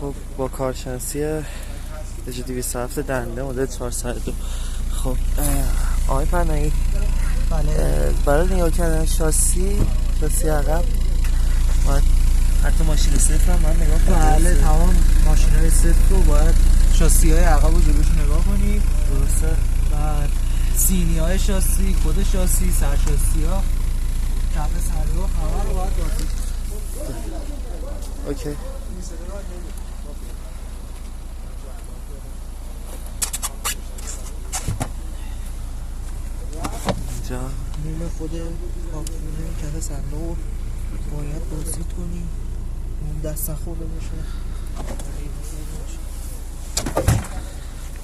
خب با کارشناسی اجی 207 دنده مدل 402. خب آقای پناهی، بله. برای نگاه کردن شاسی عقب باید حتی ماشین صفر هم من نگاه کنم. بله تمام ماشین های صفر رو باید شاسی های عقب و جلوش نگاه کنید. درسته. بعد سینی های شاسی، کد شاسی، سرشاسی ها، کف سرها همه رو باید بازدید. اوکی. اینجا نوم خود کاپسول کف صندوق باید بازدید کنی، اون دست نخورده باشه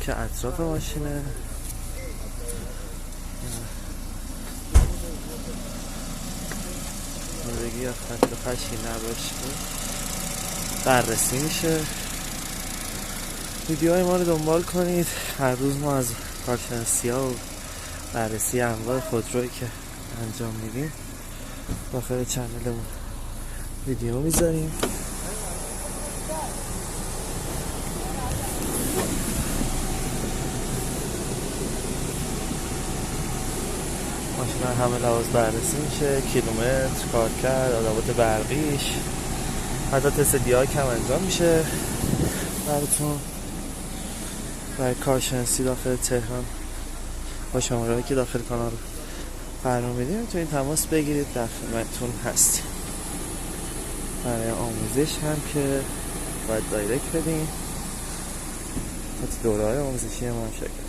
که اطراف ماشینه. زندگی یا خط خشی نباشه بررسی میشه. ویدیوهای ما رو دنبال کنید. هر روز ما از کارشناسی ها و بررسی انواع خودرویی که انجام میدیم داخل چنلمون ویدیو میذاریم. ماشین همه لحاظ بررسی میشه، کیلومتر، کارکرد، آدابات برقیش، حتی تست دی‌آی هم انجام میشه براتون. برای کارشناسی داخل تهران با شماره‌ای که داخل کانال قرار میدیم میتونید تماس بگیرید، در خدمتتون هستیم. برای آموزش هم که باید دایرکت بدین، حتی دوره‌های آموزشی هم شرکت